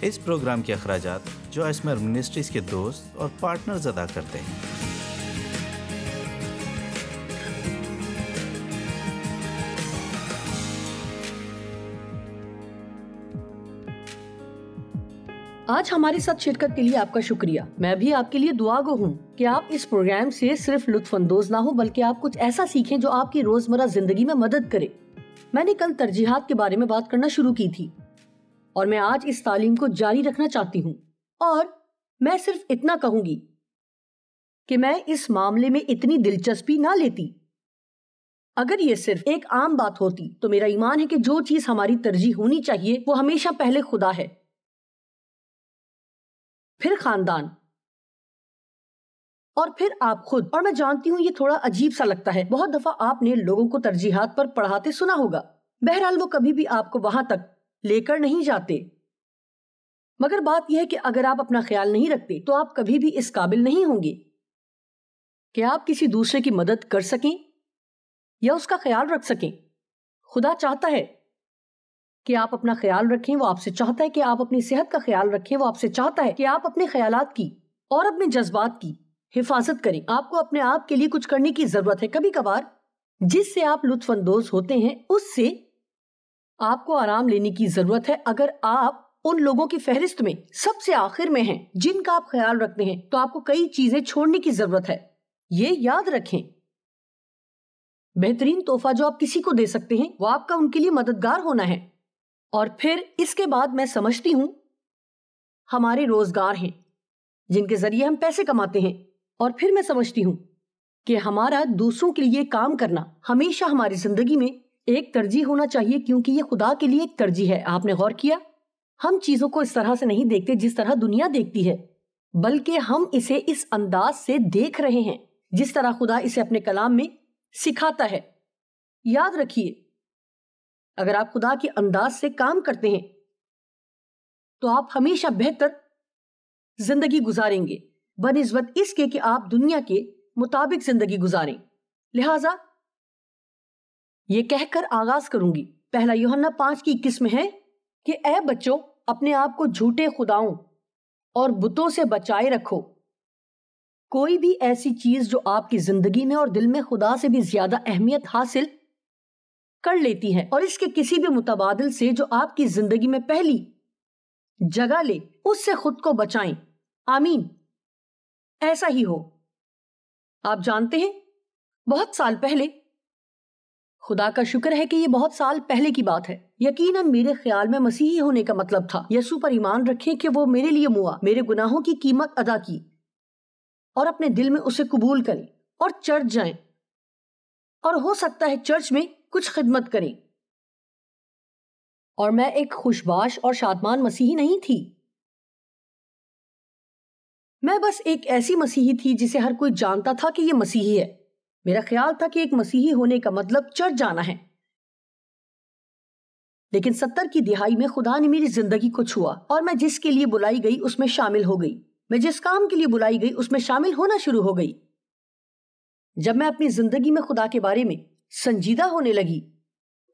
اس programme کے اخراجات جو اسمر منسٹریز کے دوست اور پارٹنرز ادا کرتے ہیں۔ آج ہمارے ساتھ شرکت کے لیے آپ کا شکریہ۔ میں بھی آپ کے لیے دعا گو ہوں کہ آپ اس پروگرام سے صرف لطف اندوز نہ ہو بلکہ آپ کچھ ایسا سیکھیں جو آپ کی روزمرہ زندگی میں مدد کرے۔ میں نے کل ترجیحات کے بارے میں بات کرنا شروع کی تھی اور میں آج اس تعلیم کو جاری رکھنا چاہتی ہوں، اور میں صرف اتنا کہوں گی کہ میں اس معاملے میں اتنی دلچسپی نہ لیتی۔ اگر یہ صرف ایک عام بات ہوتی تو میرا ایمان ہے کہ جو چیز ہماری ترجیح ہونی چاہیے وہ ہمیشہ پہلے خدا ہے، پھر خاندان، اور پھر آپ خود۔ اور میں جانتی ہوں یہ تھوڑا عجیب سا لگتا ہے، بہت دفعہ آپ نے لوگوں کو ترجیحات پر پڑھاتے سنا ہوگا، بہرحال وہ کبھی بھی آپ کو وہاں تک لے کر نہیں جاتے۔ مگر بات یہ ہے کہ اگر آپ اپنا خیال نہیں رکھتے تو آپ کبھی بھی اس قابل نہیں ہوں گے کہ آپ کسی دوسرے کی مدد کر سکیں یا اس کا خیال رکھ سکیں۔ خدا چاہتا ہے کہ آپ اپنا خیال رکھیں، وہ آپ سے چاہتا ہے کہ آپ اپنی صحت کا خیال رکھیں، وہ آپ سے چاہتا ہے کہ آپ اپنے خیالات کی اور اپنے جذبات کی حفاظت کریں۔ آپ کو اپنے آپ کے لیے کچھ کرنے کی ضرورت ہے۔ کبھی کبھار جس سے آپ لطف اندوز ہوتے ہیں اس سے آپ کو آرام لینے کی ضرورت ہے۔ اگر آپ ان لوگوں کی فہرست میں سب سے آخر میں ہیں جن کا آپ خیال رکھتے ہیں تو آپ کو کئی چیزیں چھوڑنے کی ضرورت ہے۔ یہ یاد رکھیں، بہترین تحفہ جو آپ کسی کو دے سکتے ہیں وہ آپ کا ان کے لیے مددگار ہونا ہے۔ اور پھر اس کے بعد میں سمجھتی ہوں ہمارے روزگار ہیں جن کے ذریعے ہم پیسے کماتے ہیں، اور پھر میں سمجھتی ہوں کہ ہمارا دوسروں کے لیے کام کرنا ہمیشہ ہماری زندگی میں ایک ترجیح ہونا چاہیے، کیونکہ یہ خدا کے لیے ایک ترجیح ہے۔ آپ نے غور کیا؟ ہم چیزوں کو اس طرح سے نہیں دیکھتے جس طرح دنیا دیکھتی ہے، بلکہ ہم اسے اس انداز سے دیکھ رہے ہیں جس طرح خدا اسے اپنے کلام میں سکھاتا ہے۔ یاد رکھیے، اگر آپ خدا کے انداز سے کام کرتے ہیں تو آپ ہمیشہ بہتر زندگی گزاریں گے بنسبت اس کے کہ آپ دنیا کے مطابق زندگی گزاریں۔ لہٰذا یہ کہہ کر آغاز کروں گی، پہلا یوحنا 5:21 میں ہے کہ اے بچوں، اپنے آپ کو جھوٹے خداؤں اور بتوں سے بچائے رکھو۔ کوئی بھی ایسی چیز جو آپ کی زندگی میں اور دل میں خدا سے بھی زیادہ اہمیت حاصل کر لیتی ہے اور اس کے کسی بھی متبادل سے جو آپ کی زندگی میں پہلی جگہ لے، اس سے خود کو بچائیں۔ آمین، ایسا ہی ہو۔ آپ جانتے ہیں بہت سال پہلے، خدا کا شکر ہے کہ یہ بہت سال پہلے کی بات ہے، یقیناً میرے خیال میں مسیحی ہونے کا مطلب تھا یسوع پر ایمان رکھیں کہ وہ میرے لیے موا، میرے گناہوں کی قیمت ادا کی اور اپنے دل میں اسے قبول کریں اور چرچ جائیں، اور ہو سکتا ہے چرچ میں کچھ خدمت کریں۔ اور میں ایک خوشباش اور شادمان مسیحی نہیں تھی، میں بس ایک ایسی مسیحی تھی جسے ہر کوئی جانتا تھا کہ یہ مسیحی ہے۔ میرا خیال تھا کہ ایک مسیحی ہونے کا مطلب چرچ جانا ہے۔ لیکن 70 کی دہائی میں خدا نے میری زندگی کو چھوا اور میں جس کے لیے بلائی گئی اس میں شامل ہو گئی۔ میں جس کام کے لیے بلائی گئی اس میں شامل ہونا شروع ہو گئی۔ جب میں اپنی زندگی میں خدا کے بارے میں سنجیدہ ہونے لگی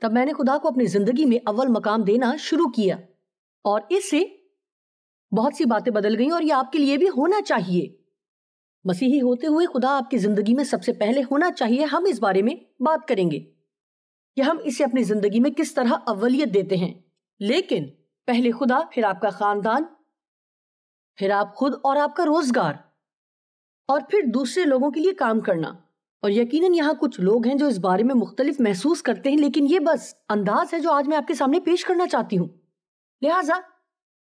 تب میں نے خدا کو اپنی زندگی میں اول مقام دینا شروع کیا، اور اس سے بہت سی باتیں بدل گئیں، اور یہ آپ کے لیے بھی ہونا چاہیے۔ مسیحی ہوتے ہوئے خدا آپ کی زندگی میں سب سے پہلے ہونا چاہیے۔ ہم اس بارے میں بات کریں گے کہ ہم اسے اپنی زندگی میں کس طرح اولیت دیتے ہیں، لیکن پہلے خدا، پھر آپ کا خاندان، پھر آپ خود اور آپ کا روزگار، اور پھر دوسرے لوگوں کے لیے کام کرنا۔ اور یقیناً یہاں کچھ لوگ ہیں جو اس بارے میں مختلف محسوس کرتے ہیں، لیکن یہ بس انداز ہے جو آج میں آپ کے سامنے پیش کرنا چاہتی ہوں۔ لہٰذا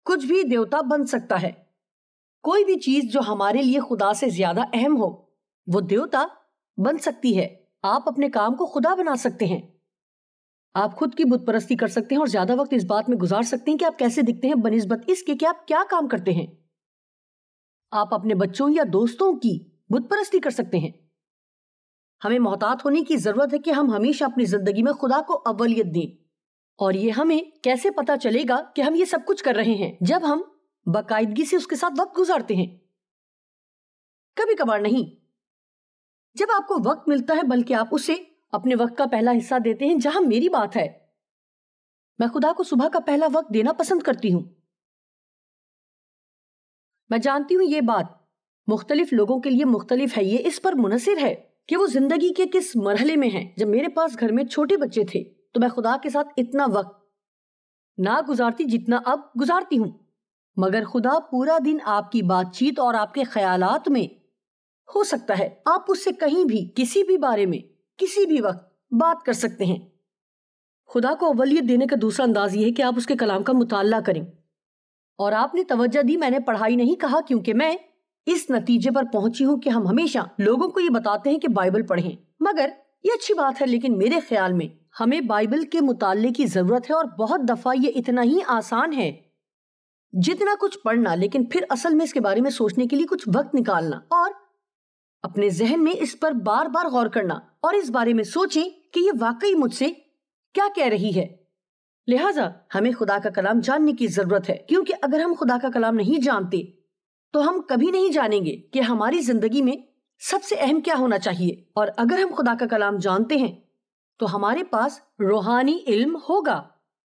کچھ بھی دیوتا بن سکتا ہے، کوئی بھی چیز جو ہمارے لیے خدا سے زیادہ اہم ہو وہ دیوتا بن سکتی ہے۔ آپ اپنے کام کو خدا بنا سکتے ہیں، آپ خود کی بت پرستی کر سکتے ہیں اور زیادہ وقت اس بات میں گزار سکتے ہیں کہ آپ کیسے دکھتے ہیں بنسبت اس کے کہ آپ کیا کام کرتے ہیں۔ آپ اپنے بچوں یا دوستوں کی بت پرستی کر سکتے ہیں۔ ہمیں محتاط ہونے کی ضرورت ہے کہ ہم ہمیشہ اپنی زندگی میں خدا کو اولیت دیں، اور یہ ہمیں کیسے پتا چلے گا کہ ہم یہ سب کچھ کر رہے ہیں؟ جب ہم باقاعدگی سے اس کے ساتھ وقت گزارتے ہیں، کبھی کبھار نہیں، جب آپ کو وقت ملتا ہے بلکہ آپ اسے اپنے وقت کا پہلا حصہ دیتے ہیں۔ جہاں میری بات ہے، میں خدا کو صبح کا پہلا وقت دینا پسند کرتی ہوں۔ میں جانتی ہوں یہ بات مختلف لوگوں کے لیے مختلف ہے، یہ اس پر منحصر ہے کہ وہ زندگی کے کس مرحلے میں ہیں۔ جب میرے پاس گھر میں چھوٹے بچے تھے تو میں خدا کے ساتھ اتنا وقت نہ گزارتی جتنا اب گزارتی ہوں، مگر خدا پورا دن آپ کی بات چیت اور آپ کے خیالات میں ہو سکتا ہے۔ آپ اس سے کہیں بھی کسی بھی بارے میں کسی بھی وقت بات کر سکتے ہیں۔ خدا کو اولویت دینے کا دوسرا انداز یہ ہے کہ آپ اس کے کلام کا مطالعہ کریں۔ اور آپ نے توجہ دی، میں نے پڑھائی نہیں کہا، کیونکہ میں اس نتیجے پر پہنچی ہوں کہ ہم ہمیشہ لوگوں کو یہ بتاتے ہیں کہ بائبل پڑھیں، مگر یہ اچھی بات ہے، لیکن میرے خیال میں ہمیں بائبل کے مطالعے کی ضرورت ہے، اور بہت دفعہ یہ اتنا ہی آسان ہے جتنا کچھ پڑھنا، لیکن پھر اصل میں اس کے بارے میں سوچنے کے لیے کچھ وقت نکالنا اور اپنے ذہن میں اس پر بار بار غور کرنا اور اس بارے میں سوچیں کہ یہ واقعی مجھ سے کیا کہہ رہی ہے۔ لہٰذا ہمیں خدا کا کلام جاننے کی ضرورت ہے، کیونکہ اگر ہم خدا کا کلام نہیں جانتے تو ہم کبھی نہیں جانیں گے کہ ہماری زندگی میں سب سے اہم کیا ہونا چاہیے، اور اگر ہم خدا کا کلام جانتے ہیں تو ہمارے پاس روحانی علم ہوگا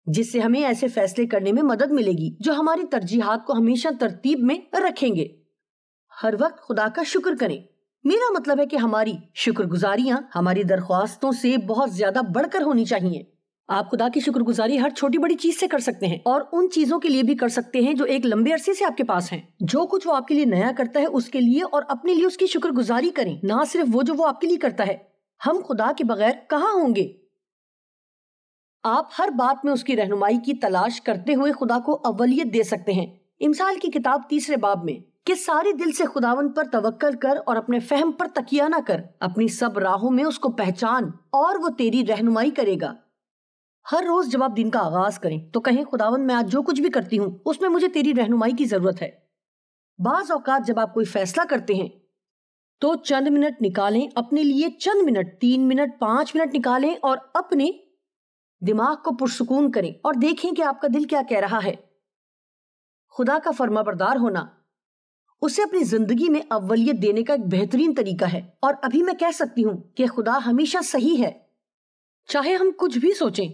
جس سے ہمیں ایسے فیصلے کرنے میں مدد ملے گی جو ہماری ترجیحات کو ہمیشہ ترتیب میں رکھیں گے۔ ہر وقت خدا کا شکر کریں۔ میرا مطلب ہے کہ ہماری شکر گزاریاں ہماری درخواستوں سے بہت زیادہ بڑھ کر ہونی چاہیے۔ آپ خدا کی شکر گزاری ہر چھوٹی بڑی چیز سے کر سکتے ہیں، اور ان چیزوں کے لیے بھی کر سکتے ہیں جو ایک لمبے عرصے سے آپ کے پاس ہیں۔ جو کچھ وہ آپ کے لیے نیا کرتا ہے اس کے لیے اور اپنے لیے اس کی شکر گزاری کریں، نہ صرف وہ جو وہ آپ کے لیے کرتا ہے۔ ہم خدا کے بغیر کہاں ہوں گے؟ آپ ہر بات میں اس کی رہنمائی کی تلاش کرتے ہوئے خدا کو اولویت دے سکتے ہیں۔ امثال کی کتاب 3 باب میں کہ سارے دل سے خداوند پر توکل کر اور اپنے فہم پر تکیہ نہ کر، اپنی سب راہوں میں اس کو پہچان اور وہ تیری رہنمائی کرے گا۔ ہر روز جب آپ دن کا آغاز کریں تو کہیں خداوند میں آج جو کچھ بھی کرتی ہوں اس میں مجھے تیری رہنمائی کی ضرورت ہے۔ بعض اوقات جب آپ کوئی فیصلہ کرتے ہیں تو چند منٹ نکالیں اپنے لیے، چند منٹ، 3 منٹ، 5 منٹ نکالیں اور اپنے دماغ کو پرسکون کریں اور دیکھیں کہ آپ کا دل کیا کہہ رہا ہے۔ خدا کا فرما بردار ہونا اسے اپنی زندگی میں اولویت دینے کا ایک بہترین طریقہ ہے، اور ابھی میں کہہ سکتی ہوں کہ خدا ہمیشہ صحیح ہے، چاہے ہم کچھ بھی سوچیں۔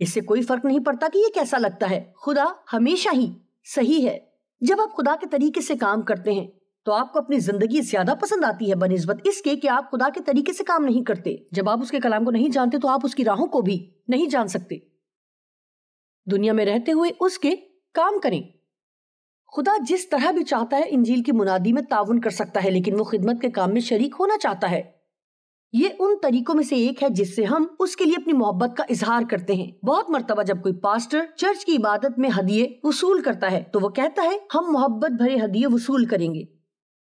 اس سے کوئی فرق نہیں پڑتا کہ یہ کیسا لگتا ہے، خدا ہمیشہ ہی صحیح ہے۔ جب آپ خدا کے طریقے سے کام کرتے ہیں تو آپ کو اپنی زندگی زیادہ پسند آتی ہے بنسبت اس کے کہ آپ خدا کے طریقے سے کام نہیں کرتے۔ جب آپ اس کے کلام کو نہیں جانتے تو آپ اس کی راہوں کو بھی نہیں جان سکتے۔ دنیا میں رہتے ہوئے اس کے کام کریں۔ خدا جس طرح بھی چاہتا ہے انجیل کی منادی میں تعاون کر سکتا ہے، لیکن وہ خدمت کے کام میں شریک ہونا چاہتا ہے۔ یہ ان طریقوں میں سے ایک ہے جس سے ہم اس کے لیے اپنی محبت کا اظہار کرتے ہیں۔ بہت مرتبہ جب کوئی پاسٹر چرچ کی عبادت میں ہدیے وصول کرتا ہے تو وہ کہتا ہے ہم محبت بھرے ہدیے وصول کریں گے۔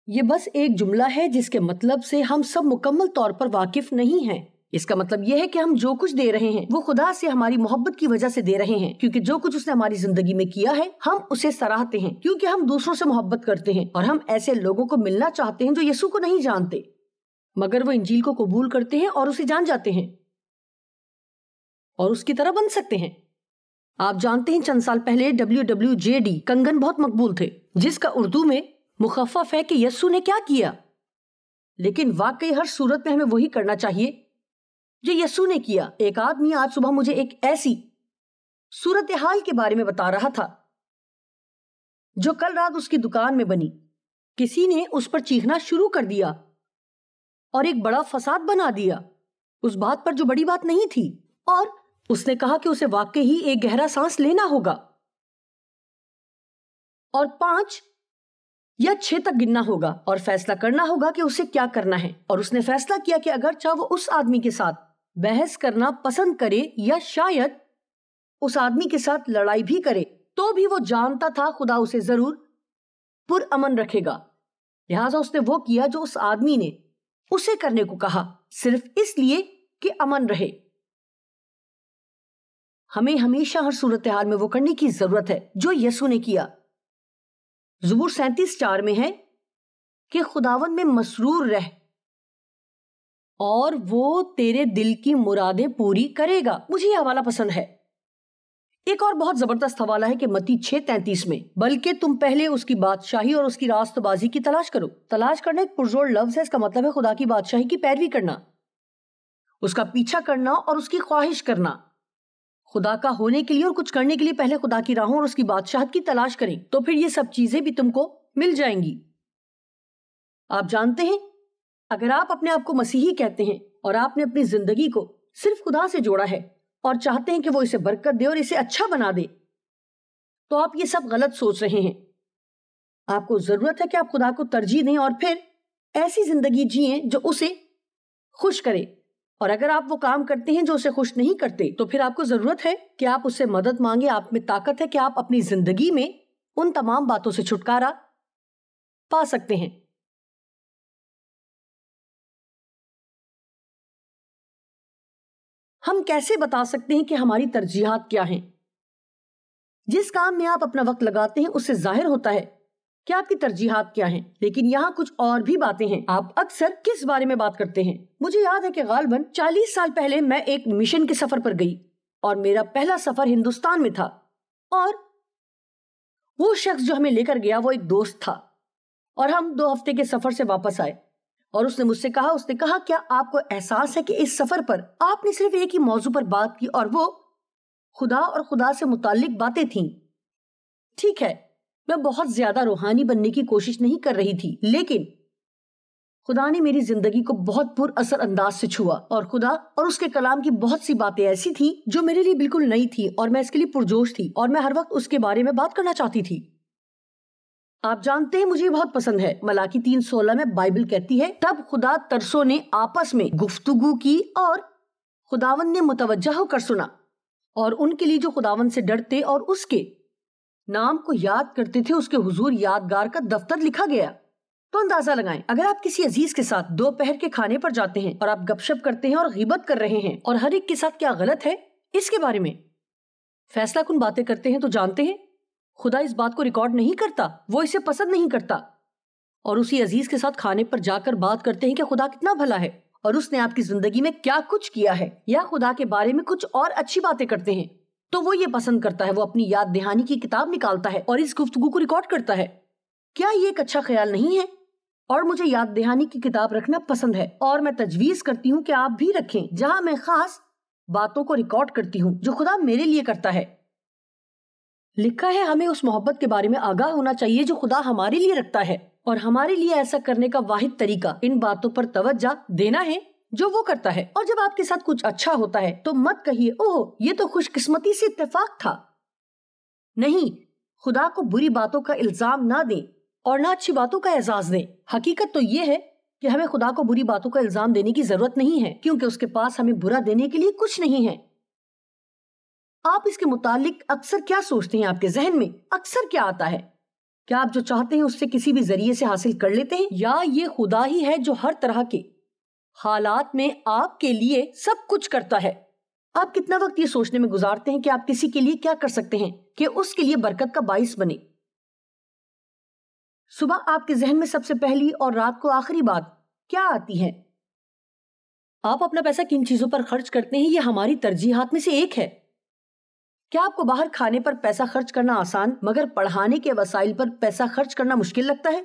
یہ بس ایک جملہ ہے جس کے مطلب سے ہم سب مکمل طور پر واقف نہیں ہیں۔ اس کا مطلب یہ ہے کہ ہم جو کچھ دے رہے ہیں وہ خدا سے ہماری محبت کی وجہ سے دے رہے ہیں، کیونکہ جو کچھ اس نے ہماری زندگی میں کیا ہے ہم اسے سراہتے ہیں، کیونکہ ہم دوسروں سے محبت کرتے ہیں اور ہم ایسے لوگوں کو ملنا چاہتے ہیں جو یسوع کو نہیں جانتے مگر وہ انجیل کو قبول کرتے ہیں اور اسے جان جاتے ہیں اور اس کی طرح بن سکتے ہیں۔ آپ جانتے ہیں چند سال پہلے WWJD کنگن بہت مقبول تھے، جس کا اردو میں مخفف ہے کہ یسوع نے کیا کیا، لیکن واقعی ہر صورت میں ہمیں وہی کرنا چاہیے جو یسوع نے کیا۔ ایک آدمی آج صبح مجھے ایک ایسی صورتحال کے بارے میں بتا رہا تھا جو کل رات اس کی دکان میں بنی۔ کسی نے اس پر چیخنا شروع کر دیا اور ایک بڑا فساد بنا دیا اس بات پر جو بڑی بات نہیں تھی، اور اس نے کہا کہ اسے واقعی ہی ایک گہرا سانس لینا ہوگا اور 5 یا 6 تک گننا ہوگا اور فیصلہ کرنا ہوگا کہ اسے کیا کرنا ہے۔ اور اس نے فیصلہ کیا کہ اگرچہ وہ اس آدمی کے ساتھ بحث کرنا پسند کرے یا شاید اس آدمی کے ساتھ لڑائی بھی کرے تو بھی وہ جانتا تھا خدا اسے ضرور پرامن رکھے گا، لہٰذا اس نے وہ کیا جو اس آدمی نے اسے کرنے کو کہا، صرف اس لیے کہ امن رہے۔ ہمیں ہمیشہ ہر صورتحال میں وہ کرنے کی ضرورت ہے جو یسوع نے کیا۔ زبور 37:4 میں ہے کہ خداوند میں مسرور رہ اور وہ تیرے دل کی مرادیں پوری کرے گا۔ مجھے یہ حوالہ پسند ہے۔ ایک اور بہت زبردست حوالہ ہے کہ متی 6:33 میں بلکہ تم پہلے اس کی بادشاہی اور اس کی راست بازی کی تلاش کرو۔ تلاش کرنا ایک پرزور لفظ ہے، اس کا مطلب ہے خدا کی بادشاہی کی پیروی کرنا، اس کا پیچھا کرنا اور اس کی خواہش کرنا۔ خدا کا ہونے کے لیے اور کچھ کرنے کے لیے پہلے خدا کی راہوں اور اس کی بادشاہت کی تلاش کریں، تو پھر یہ سب چیزیں بھی تم کو مل جائیں گی۔ آپ جانتے ہیں، اگر آپ اپنے آپ کو مسیحی کہتے ہیں اور آپ نے اپنی زندگی کو صرف خدا سے جوڑا ہے اور چاہتے ہیں کہ وہ اسے برکت دے اور اسے اچھا بنا دے، تو آپ یہ سب غلط سوچ رہے ہیں۔ آپ کو ضرورت ہے کہ آپ خدا کو ترجیح دیں اور پھر ایسی زندگی جئیں جو اسے خوش کرے، اور اگر آپ وہ کام کرتے ہیں جو اسے خوش نہیں کرتے تو پھر آپ کو ضرورت ہے کہ آپ اس سے مدد مانگیں۔ آپ میں طاقت ہے کہ آپ اپنی زندگی میں ان تمام باتوں سے چھٹکارا پا سکتے ہیں۔ ہم کیسے بتا سکتے ہیں کہ ہماری ترجیحات کیا ہیں؟ جس کام میں آپ اپنا وقت لگاتے ہیں اس سے ظاہر ہوتا ہے کہ آپ کی ترجیحات کیا ہیں، لیکن یہاں کچھ اور بھی باتیں ہیں۔ آپ اکثر کس بارے میں بات کرتے ہیں؟ مجھے یاد ہے کہ غالباً 40 سال پہلے میں ایک مشن کے سفر پر گئی، اور میرا پہلا سفر ہندوستان میں تھا، اور وہ شخص جو ہمیں لے کر گیا وہ ایک دوست تھا، اور ہم 2 ہفتے کے سفر سے واپس آئے، اور اس نے مجھ سے کہا کیا آپ کو احساس ہے کہ اس سفر پر آپ نے صرف ایک ہی موضوع پر بات کی، اور وہ خدا اور خدا سے متعلق باتیں تھیں؟ ٹھیک ہے، میں بہت زیادہ روحانی بننے کی کوشش نہیں کر رہی تھی، لیکن خدا نے میری زندگی کو بہت پر اثر انداز سے چھوا، اور خدا اور اس کے کلام کی بہت سی باتیں ایسی تھی جو میرے لیے بالکل نئی تھی، اور میں اس کے لیے پرجوش تھی، اور میں ہر وقت اس کے بارے میں بات کرنا چاہتی تھی۔ آپ جانتے ہیں مجھے بہت پسند ہے، ملاکی 3:16 میں بائبل کہتی ہے، تب خدا ترسوں نے آپس میں گفتگو کی اور خداوند نے متوجہ ہو کر سنا، اور ان کے لیے جو خداوند سے ڈرتے اور اس کے نام کو یاد کرتے تھے اس کے حضور یادگار کا دفتر لکھا گیا۔ تو اندازہ لگائیں، اگر آپ کسی عزیز کے ساتھ دوپہر کے کھانے پر جاتے ہیں اور آپ گپ شپ کرتے ہیں اور غیبت کر رہے ہیں، اور ہر ایک کے ساتھ کیا غلط ہے اس کے بارے میں فیصلہ کن باتیں کرتے ہیں، تو جانتے ہیں خدا اس بات کو ریکارڈ نہیں کرتا، وہ اسے پسند نہیں کرتا، اور اسی عزیز کے ساتھ کھانے پر جا کر بات کرتے ہیں کہ خدا کتنا بھلا ہے اور اس نے آپ کی زندگی میں کیا کچھ کیا ہے، یا خدا کے بارے میں کچھ اور اچھی باتیں کرتے ہیں، تو وہ یہ پسند کرتا ہے، وہ اپنی یاد دہانی کی کتاب نکالتا ہے اور اس گفتگو کو ریکارڈ کرتا ہے۔ کیا یہ ایک اچھا خیال نہیں ہے؟ اور مجھے یاد دہانی کی کتاب رکھنا پسند ہے، اور میں تجویز کرتی ہوں کہ آپ بھی رکھیں، جہاں میں خاص باتوں کو ریکارڈ کرتی ہوں جو خدا میرے لیے کرتا ہے۔ لکھا ہے ہمیں اس محبت کے بارے میں آگاہ ہونا چاہیے جو خدا ہمارے لیے رکھتا ہے، اور ہمارے لیے ایسا کرنے کا واحد طریقہ ان باتوں پر توجہ دینا ہے جو وہ کرتا ہے۔ اور جب آپ کے ساتھ کچھ اچھا ہوتا ہے تو مت کہیے اوہ یہ تو خوش قسمتی سے اتفاق تھا۔ نہیں، خدا کو بری باتوں کا الزام نہ دیں اور نہ اچھی باتوں کا اعزاز دیں۔ حقیقت تو یہ ہے کہ ہمیں خدا کو بری باتوں کا الزام دینے کی ضرورت نہیں ہے، کیونکہ اس کے پاس ہمیں برا دینے کے لیے کچھ نہیں ہے۔ آپ اس کے متعلق اکثر کیا سوچتے ہیں؟ آپ کے ذہن میں اکثر کیا آتا ہے؟ کیا آپ جو چاہتے ہیں اس سے کسی بھی ذریعے سے حاصل کر لیتے ہیں، یا یہ خدا ہی ہے جو ہر طرح کے حالات میں آپ کے لیے سب کچھ کرتا ہے؟ آپ کتنا وقت یہ سوچنے میں گزارتے ہیں کہ آپ کسی کے لیے کیا کر سکتے ہیں کہ اس کے لیے برکت کا باعث بنے؟ صبح آپ کے ذہن میں سب سے پہلی اور رات کو آخری بات کیا آتی ہے؟ آپ اپنا پیسہ کن چیزوں پر خرچ کرتے ہیں، یہ ہماری ترجیحات میں سے ایک ہے۔ کیا آپ کو باہر کھانے پر پیسہ خرچ کرنا آسان مگر پڑھانے کے وسائل پر پیسہ خرچ کرنا مشکل لگتا ہے؟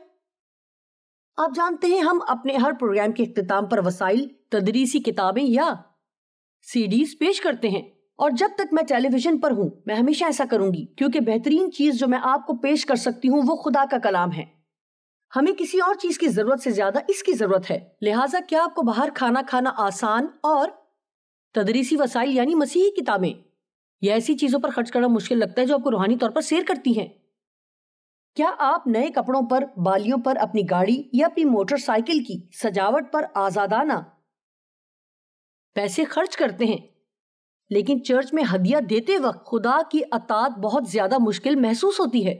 آپ جانتے ہیں ہم اپنے ہر پروگرام کے اختتام پر وسائل، تدریسی کتابیں یا CDs پیش کرتے ہیں، اور جب تک میں ٹیلی ویژن پر ہوں میں ہمیشہ ایسا کروں گی، کیونکہ بہترین چیز جو میں آپ کو پیش کر سکتی ہوں وہ خدا کا کلام ہے۔ ہمیں کسی اور چیز کی ضرورت سے زیادہ اس کی ضرورت ہے۔ لہٰذا کیا آپ کو باہر کھانا آسان اور تدریسی وسائل یعنی مسیحی کتابیں یا ایسی چیزوں پر خرچ کرنا مشکل لگتا ہے جو آپ کو روحانی طور پر سیر کرتی ہیں؟ کیا آپ نئے کپڑوں پر، بالیوں پر، اپنی گاڑی یا اپنی موٹر سائیکل کی سجاوٹ پر آزادانہ پیسے خرچ کرتے ہیں، لیکن چرچ میں ہدیہ دیتے وقت خدا کی اطاعت بہت زیادہ مشکل محسوس ہوتی ہے؟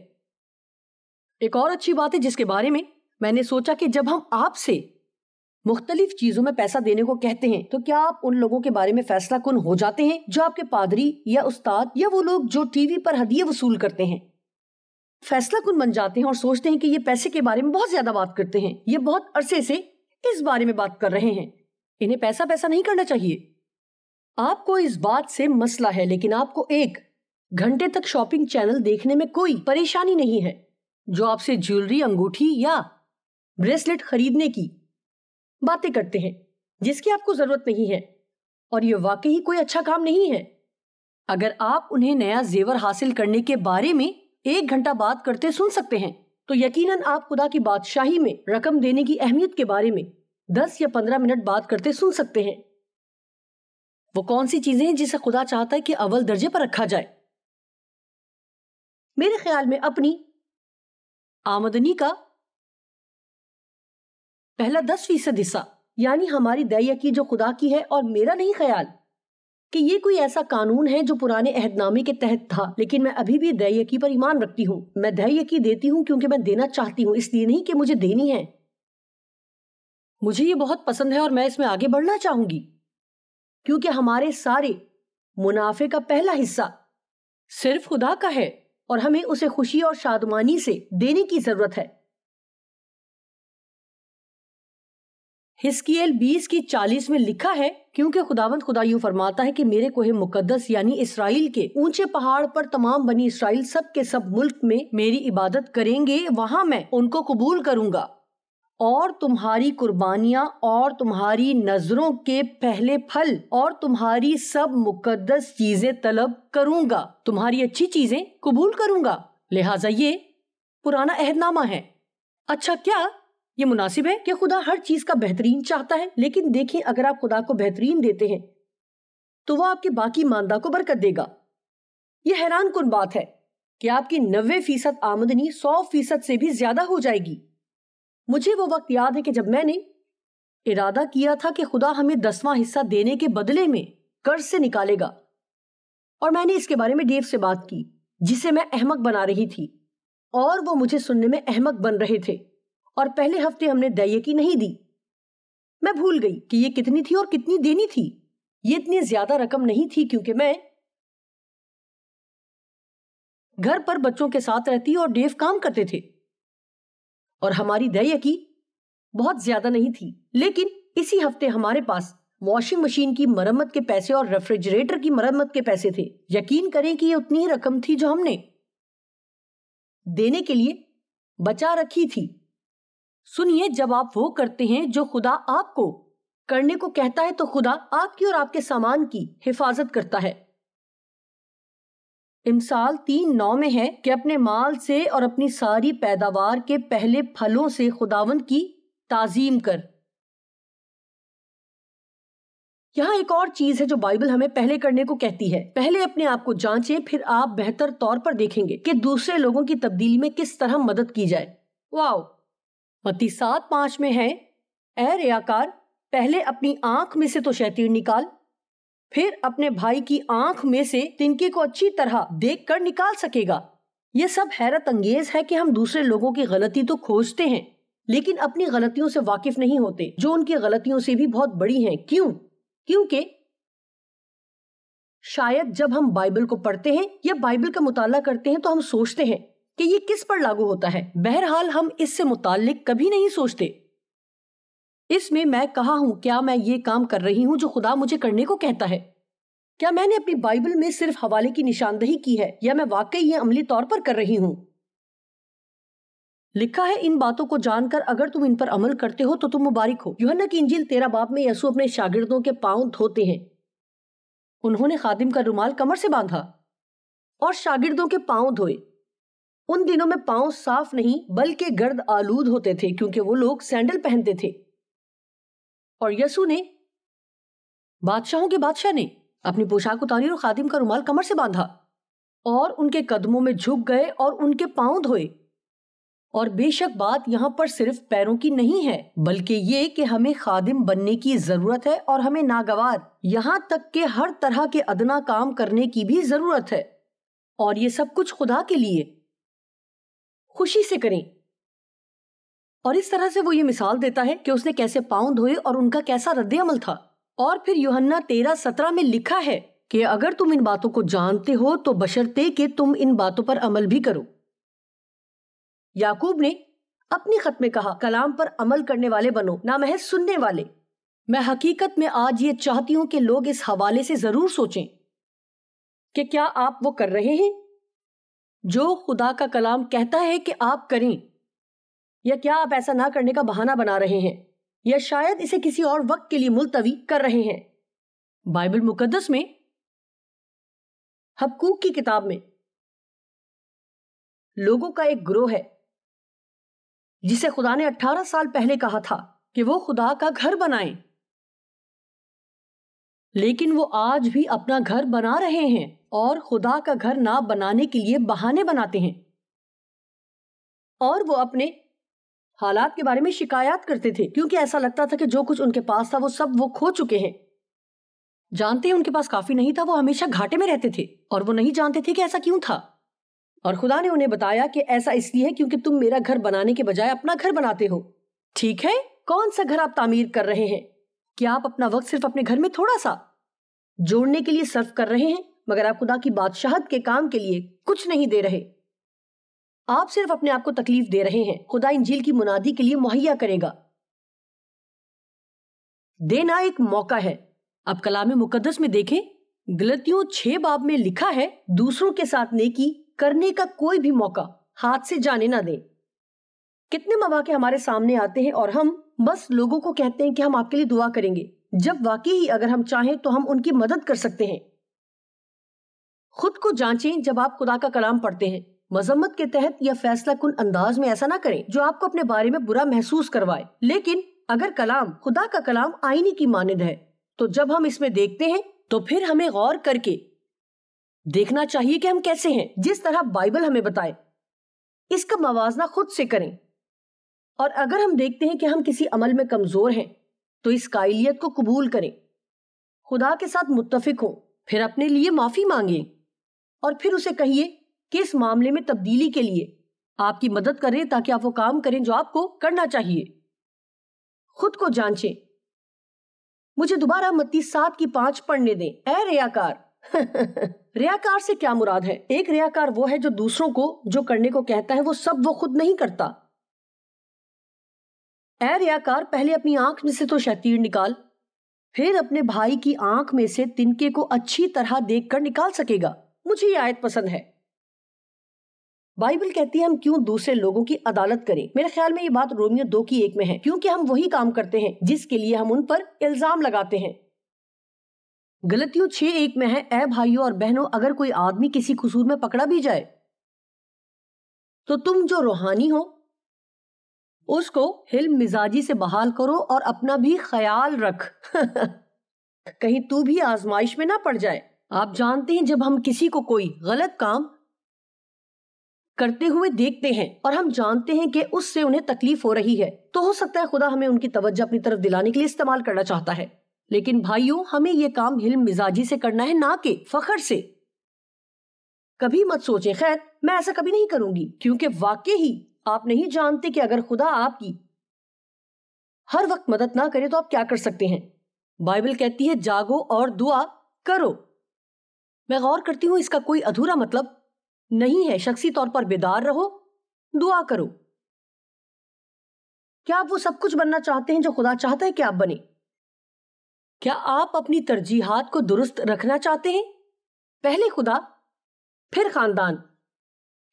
ایک اور اچھی بات ہے جس کے بارے میں نے سوچا کہ جب ہم آپ سے مختلف چیزوں میں پیسہ دینے کو کہتے ہیں تو کیا آپ ان لوگوں کے بارے میں فیصلہ کن ہو جاتے ہیں جو آپ کے پادری یا استاد یا وہ لوگ جو ٹی وی پر ہدیے وصول کرتے ہیں؟ فیصلہ کن بن جاتے ہیں اور سوچتے ہیں کہ یہ پیسے کے بارے میں بہت زیادہ بات کرتے ہیں، یہ بہت عرصے سے اس بارے میں بات کر رہے ہیں، انہیں پیسہ نہیں کرنا چاہیے۔ آپ کو اس بات سے مسئلہ ہے، لیکن آپ کو 1 گھنٹے تک شاپنگ چینل دیکھنے میں کوئی پریشانی نہیں ہے جو آپ سے جیولری، انگوٹھی یا بریسلٹ خریدنے کی باتیں کرتے ہیں جس کی آپ کو ضرورت نہیں ہے، اور یہ واقعی کوئی اچھا کام نہیں ہے۔ اگر آپ انہیں نیا زیور حاصل کرنے کے بارے میں 1 گھنٹہ بات کرتے سن سکتے ہیں تو یقیناً آپ خدا کی بادشاہی میں رقم دینے کی اہمیت کے بارے میں 10 یا 15 منٹ بات کرتے سن سکتے ہیں۔ وہ کون سی چیزیں ہیں جسے خدا چاہتا ہے کہ اول درجے پر رکھا جائے؟ میرے خیال میں اپنی آمدنی کا پہلا 10% حصہ، یعنی ہماری دائیکی جو خدا کی ہے، اور میرا نہیں خیال کہ یہ کوئی ایسا قانون ہے جو پرانے عہد نامے کے تحت تھا، لیکن میں ابھی بھی دائیکی پر ایمان رکھتی ہوں۔ میں دائیکی دیتی ہوں کیونکہ میں دینا چاہتی ہوں، اس لیے نہیں کہ مجھے دینی ہے۔ مجھے یہ بہت پسند ہے اور میں اس میں آگے بڑھنا چاہوں گی، کیونکہ ہمارے سارے منافع کا پہلا حصہ صرف خدا کا ہے اور ہمیں اسے خوشی اور شادمانی سے دینے کی ضرورت ہے۔ حزقییل 20:40 میں لکھا ہے، کیونکہ خداوند خدا یوں فرماتا ہے کہ میرے کوہ مقدس یعنی اسرائیل کے اونچے پہاڑ پر تمام بنی اسرائیل سب کے سب ملک میں میری عبادت کریں گے، وہاں میں ان کو قبول کروں گا اور تمہاری قربانیاں اور تمہاری نذروں کے پہلے پھل اور تمہاری سب مقدس چیزیں طلب کروں گا، تمہاری اچھی چیزیں قبول کروں گا۔ لہٰذا یہ پرانا عہد نامہ ہے۔ اچھا، کیا یہ مناسب ہے کہ خدا ہر چیز کا بہترین چاہتا ہے؟ لیکن دیکھیں، اگر آپ خدا کو بہترین دیتے ہیں تو وہ آپ کے باقی ماندہ کو برکت دے گا۔ یہ حیران کن بات ہے کہ آپ کی 90% آمدنی 100% سے بھی زیادہ ہو جائے گی۔ مجھے وہ وقت یاد ہے کہ جب میں نے ارادہ کیا تھا کہ خدا ہمیں 10واں حصہ دینے کے بدلے میں قرض سے نکالے گا، اور میں نے اس کے بارے میں ڈیو سے بات کی جسے میں احمق بنا رہی تھی، اور وہ مجھے سننے میں احمق بن رہے تھے، اور پہلے ہفتے ہم نے دائیکی نہیں دی۔ میں بھول گئی کہ یہ کتنی تھی اور کتنی دینی تھی۔ یہ اتنی زیادہ رقم نہیں تھی کیونکہ میں گھر پر بچوں کے ساتھ رہتی اور ڈیو کام کرتے تھے، اور ہماری دائیکی بہت زیادہ نہیں تھی۔ لیکن اسی ہفتے ہمارے پاس واشنگ مشین کی مرمت کے پیسے اور ریفریجریٹر کی مرمت کے پیسے تھے۔ یقین کریں کہ یہ اتنی ہی رقم تھی جو ہم نے دینے کے لیے بچا رکھی تھی۔ سنیے، جب آپ وہ کرتے ہیں جو خدا آپ کو کرنے کو کہتا ہے تو خدا آپ کی اور آپ کے سامان کی حفاظت کرتا ہے۔ امثال 3:9 میں ہے کہ اپنے مال سے اور اپنی ساری پیداوار کے پہلے پھلوں سے خداوند کی تعظیم کر۔ یہاں ایک اور چیز ہے جو بائبل ہمیں پہلے کرنے کو کہتی ہے۔ پہلے اپنے آپ کو جانچیں، پھر آپ بہتر طور پر دیکھیں گے کہ دوسرے لوگوں کی تبدیلی میں کس طرح مدد کی جائے۔ واو! متی 7:5 میں ہے، اے ریاکار، پہلے اپنی آنکھ میں سے تو شیطان نکال، پھر اپنے بھائی کی آنکھ میں سے تنکے کو اچھی طرح دیکھ کر نکال سکے گا۔ یہ سب حیرت انگیز ہے کہ ہم دوسرے لوگوں کی غلطی تو کھوجتے ہیں لیکن اپنی غلطیوں سے واقف نہیں ہوتے جو ان کی غلطیوں سے بھی بہت بڑی ہیں۔ کیونکہ شاید جب ہم بائبل کو پڑھتے ہیں یا بائبل کا مطالعہ کرتے ہیں تو ہم سوچتے ہیں کہ یہ کس پر لاگو ہوتا ہے۔ بہرحال ہم اس سے متعلق کبھی نہیں سوچتے۔ اس میں کہا ہوں، کیا میں یہ کام کر رہی ہوں جو خدا مجھے کرنے کو کہتا ہے؟ کیا میں نے اپنی بائبل میں صرف حوالے کی نشاندہی کی ہے یا میں واقعی یہ عملی طور پر کر رہی ہوں؟ لکھا ہے، ان باتوں کو جان کر اگر تم ان پر عمل کرتے ہو تو تم مبارک ہو۔ یوحنا کی انجیل 13 باب میں یسوع اپنے شاگردوں کے پاؤں دھوتے ہیں۔ انہوں نے خادم کا رومال کمر سے باندھا اور شاگردوں کے پاؤں دھوئے۔ ان دنوں میں پاؤں صاف نہیں بلکہ گرد آلود ہوتے تھے کیونکہ وہ لوگ سینڈل پہنتے تھے، اور یسوع نے، بادشاہوں کے بادشاہ نے، اپنی پوشاک اتاری اور خادم کا رومال کمر سے باندھا اور ان کے قدموں میں جھک گئے اور ان کے پاؤں دھوئے۔ اور بے شک بات یہاں پر صرف پیروں کی نہیں ہے بلکہ یہ کہ ہمیں خادم بننے کی ضرورت ہے اور ہمیں ناگوار یہاں تک کہ ہر طرح کے ادنا کام کرنے کی بھی ضرورت ہے، اور یہ سب کچھ خدا کے لیے خوشی سے کریں۔ اور اس طرح سے وہ یہ مثال دیتا ہے کہ اس نے کیسے پاؤں دھوئے اور ان کا کیسا رد عمل تھا۔ اور پھر یوحنا 13:17 میں لکھا ہے کہ اگر تم ان باتوں کو جانتے ہو تو بشرطے کہ تم ان باتوں پر عمل بھی کرو۔ یعقوب نے اپنی خط میں کہا، کلام پر عمل کرنے والے بنو، نہ محض سننے والے۔ میں حقیقت میں آج یہ چاہتی ہوں کہ لوگ اس حوالے سے ضرور سوچیں کہ کیا آپ وہ کر رہے ہیں جو خدا کا کلام کہتا ہے کہ آپ کریں، یا کیا آپ ایسا نہ کرنے کا بہانہ بنا رہے ہیں، یا شاید اسے کسی اور وقت کے لیے ملتوی کر رہے ہیں۔ بائبل مقدس میں حبقوق کی کتاب میں لوگوں کا ایک گروہ ہے جسے خدا نے 18 سال پہلے کہا تھا کہ وہ خدا کا گھر بنائیں، لیکن وہ آج بھی اپنا گھر بنا رہے ہیں اور خدا کا گھر نہ بنانے کے لیے بہانے بناتے ہیں، اور وہ اپنے حالات کے بارے میں شکایات کرتے تھے کیونکہ ایسا لگتا تھا کہ جو کچھ ان کے پاس تھا وہ سب وہ کھو چکے ہیں۔ جانتے ہیں ان کے پاس کافی نہیں تھا، وہ ہمیشہ گھاٹے میں رہتے تھے اور وہ نہیں جانتے تھے کہ ایسا کیوں تھا، اور خدا نے انہیں بتایا کہ ایسا اس لیے ہے کیونکہ تم میرا گھر بنانے کے بجائے اپنا گھر بناتے ہو۔ ٹھیک ہے، کون سا گھر آپ تعمیر کر رہے ہیں؟ کیا آپ اپنا وقت صرف اپنے گھر میں تھوڑا سا جوڑنے کے لیے صرف کر رہے ہیں مگر آپ خدا کی بادشاہت کے کام کے لیے کچھ نہیں دے رہے؟ آپ صرف اپنے آپ کو تکلیف دے رہے ہیں۔ خدا انجیل کی منادی کے لیے مہیا کرے گا۔ دینا ایک موقع ہے۔ اب کلام مقدس میں دیکھیں، غلطیوں 6 باب میں لکھا ہے دوسروں کے ساتھ نیکی کرنے کا کوئی بھی موقع ہاتھ سے جانے نہ دیں۔ کتنے مواقع ہمارے سامنے آتے ہیں اور ہم بس لوگوں کو کہتے ہیں کہ ہم آپ کے لیے دعا کریں گے، جب واقعی اگر ہم چاہیں تو ہم ان کی مدد کر سکتے ہیں۔ خود کو جانچیں جب آپ خدا کا کلام پڑھتے ہیں، مذمت کے تحت یا فیصلہ کن انداز میں ایسا نہ کریں جو آپ کو اپنے بارے میں برا محسوس کروائے، لیکن اگر کلام خدا کا کلام آئینے کی مانند ہے تو جب ہم اس میں دیکھتے ہیں تو پھر ہمیں غور کر کے دیکھنا چاہیے کہ ہم کیسے ہیں، جس طرح بائبل ہمیں بتائے۔ اس کا موازنہ خود سے کریں، اور اگر ہم دیکھتے ہیں کہ ہم کسی عمل میں کمزور ہیں تو اس قائلیت کو قبول کریں، خدا کے ساتھ متفق ہوں، پھر اپنے لیے معافی مانگیں اور پھر اسے کہیے کہ اس معاملے میں تبدیلی کے لیے آپ کی مدد کریں تاکہ آپ وہ کام کریں جو آپ کو کرنا چاہیے۔ خود کو جانچیں۔ مجھے دوبارہ متی 7:5 پڑھنے دیں۔ اے ریاکار ریاکار سے کیا مراد ہے؟ ایک ریاکار وہ ہے جو دوسروں کو جو کرنے کو کہتا ہے وہ سب وہ خود نہیں کرتا۔ اے ریاکار، پہلے اپنی آنکھ میں سے تو شیطان نکال، پھر اپنے بھائی کی آنکھ میں سے تنکے کو اچھی طرح دیکھ کر نکال سکے گا۔ مجھے یہ آیت پسند ہے۔ بائبل کہتی ہے ہم کیوں دوسرے لوگوں کی عدالت کریں۔ میرے خیال میں یہ بات رومیو 2:1 میں ہے، کیونکہ ہم وہی کام کرتے ہیں جس کے لیے ہم ان پر الزام لگاتے ہیں۔ غلطیوں 6:1 میں ہے، اے بھائیوں اور بہنوں، اگر کوئی آدمی کسی قصور میں پکڑا بھی جائے تو تم جو روحانی ہو اس کو حلم مزاجی سے بحال کرو اور اپنا بھی خیال رکھ کہیں تو بھی آزمائش میں نہ پڑ جائے۔ آپ جانتے ہیں جب ہم کسی کو کوئی غلط کام کرتے ہوئے دیکھتے ہیں اور ہم جانتے ہیں کہ اس سے انہیں تکلیف ہو رہی ہے تو ہو سکتا ہے خدا ہمیں ان کی توجہ اپنی طرف دلانے کے لیے استعمال کرنا چاہتا ہے، لیکن بھائیوں ہمیں یہ کام حلم مزاجی سے کرنا ہے، نہ کہ فخر سے۔ کبھی مت سوچیں خیر میں ایسا کبھی نہیں کروں گی، کیونکہ واقعی ہی آپ نہیں جانتے کہ اگر خدا آپ کی ہر وقت مدد نہ کرے تو آپ کیا کر سکتے ہیں۔ بائبل کہتی ہے جاگو اور دعا کرو۔ میں غور کرتی ہوں اس کا کوئی ادھورا مطلب نہیں ہے۔ شخصی طور پر بیدار رہو، دعا کرو۔ کیا آپ وہ سب کچھ بننا چاہتے ہیں جو خدا چاہتا ہے کہ آپ بنیں؟ کیا آپ اپنی ترجیحات کو درست رکھنا چاہتے ہیں؟ پہلے خدا، پھر خاندان،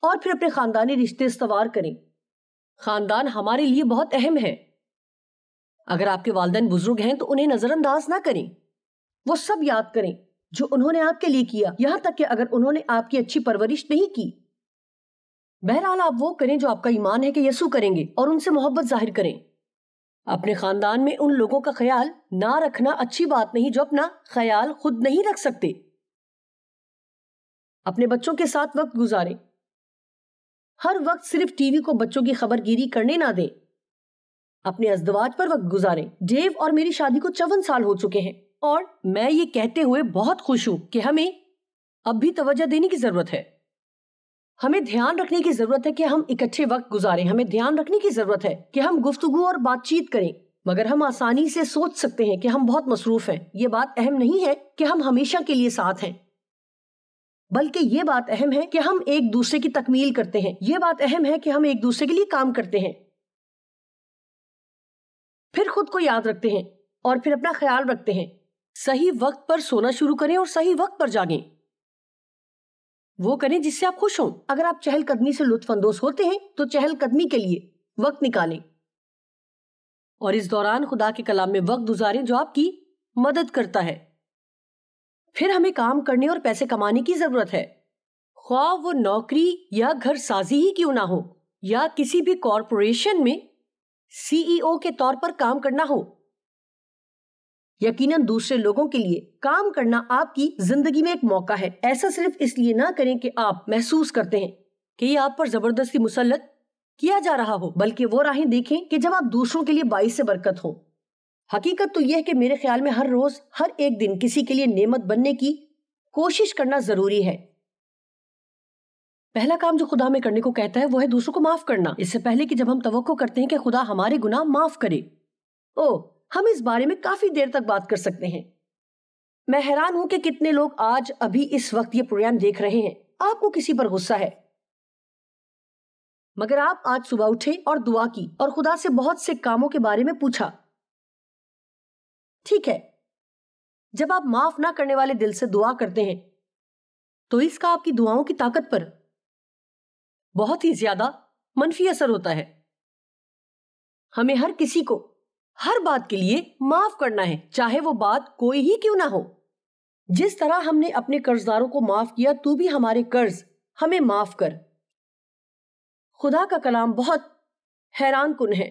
اور پھر اپنے خاندانی رشتے استوار کریں۔ خاندان ہمارے لیے بہت اہم ہے۔ اگر آپ کے والدین بزرگ ہیں تو انہیں نظر انداز نہ کریں، وہ سب یاد کریں جو انہوں نے آپ کے لیے کیا، یہاں تک کہ اگر انہوں نے آپ کی اچھی پرورش نہیں کی۔ بہرحال آپ وہ کریں جو آپ کا ایمان ہے کہ یسوع کریں گے، اور ان سے محبت ظاہر کریں۔ اپنے خاندان میں ان لوگوں کا خیال نہ رکھنا اچھی بات نہیں جو اپنا خیال خود نہیں رکھ سکتے۔ اپنے بچوں کے ساتھ وقت گزاریں۔ ہر وقت صرف ٹی وی کو بچوں کی خبر گیری کرنے نہ دیں۔ اپنے ازدواج پر وقت گزاریں۔ ڈیو اور میری شادی کو 54 سال ہو چکے ہیں اور میں یہ کہتے ہوئے بہت خوش ہوں کہ ہمیں اب بھی توجہ دینے کی ضرورت ہے۔ ہمیں دھیان رکھنے کی ضرورت ہے کہ ہم اکٹھے وقت گزاریں۔ ہمیں دھیان رکھنے کی ضرورت ہے کہ ہم گفتگو اور بات چیت کریں، مگر ہم آسانی سے سوچ سکتے ہیں کہ ہم بہت مصروف ہیں۔ یہ بات اہم نہیں ہے کہ ہم ہمیشہ کے لیے ساتھ ہیں، بلکہ یہ بات اہم ہے کہ ہم ایک دوسرے کی تکمیل کرتے ہیں۔ یہ بات اہم ہے کہ ہم ایک دوسرے کے لیے کام کرتے ہیں، پھر خود کو یاد رکھتے ہیں اور پھر اپنا خیال رکھتے ہیں۔ صحیح وقت پر سونا شروع کریں اور صحیح وقت پر جاگیں۔ وہ کریں جس سے آپ خوش ہوں۔ اگر آپ چہل قدمی سے لطف اندوز ہوتے ہیں تو چہل قدمی کے لیے وقت نکالیں، اور اس دوران خدا کے کلام میں وقت گزاریں جو آپ کی مدد کرتا ہے۔ پھر ہمیں کام کرنے اور پیسے کمانے کی ضرورت ہے، خواہ وہ نوکری یا گھر سازی ہی کیوں نہ ہو، یا کسی بھی کارپوریشن میں سی ای او کے طور پر کام کرنا ہو۔ یقیناً دوسرے لوگوں کے لیے کام کرنا آپ کی زندگی میں ایک موقع ہے۔ ایسا صرف اس لیے نہ کریں کہ آپ محسوس کرتے ہیں کہ یہ آپ پر زبردستی مسلط کیا جا رہا ہو، بلکہ وہ راہیں دیکھیں کہ جب آپ دوسروں کے لیے باعث برکت ہو۔ حقیقت تو یہ ہے کہ میرے خیال میں ہر روز، ہر ایک دن کسی کے لیے نعمت بننے کی کوشش کرنا ضروری ہے۔ پہلا کام جو خدا ہمیں کرنے کو کہتا ہے وہ ہے دوسروں کو معاف کرنا، اس سے پہلے کہ جب ہم توقع کرتے ہیں کہ خدا ہمارے گناہ معاف کرے۔ ہم اس بارے میں کافی دیر تک بات کر سکتے ہیں۔ میں حیران ہوں کہ کتنے لوگ آج ابھی اس وقت یہ پروگرام دیکھ رہے ہیں۔ آپ کو کسی پر غصہ ہے، مگر آپ آج صبح اٹھے اور دعا کی اور خدا سے بہت سے کاموں کے بارے میں پوچھا۔ ٹھیک ہے، جب آپ معاف نہ کرنے والے دل سے دعا کرتے ہیں تو اس کا آپ کی دعاؤں کی طاقت پر بہت ہی زیادہ منفی اثر ہوتا ہے۔ ہمیں ہر کسی کو ہر بات کے لیے معاف کرنا ہے، چاہے وہ بات کوئی ہی کیوں نہ ہو۔ جس طرح ہم نے اپنے قرض داروں کو معاف کیا، تو بھی ہمارے قرض ہمیں معاف کر۔ خدا کا کلام بہت حیران کن ہے،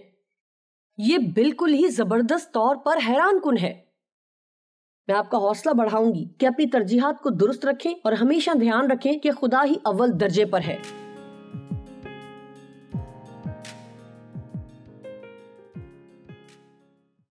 یہ بالکل ہی زبردست طور پر حیران کن ہے۔ میں آپ کا حوصلہ بڑھاؤں گی کہ اپنی ترجیحات کو درست رکھیں اور ہمیشہ دھیان رکھیں کہ خدا ہی اول درجے پر ہے۔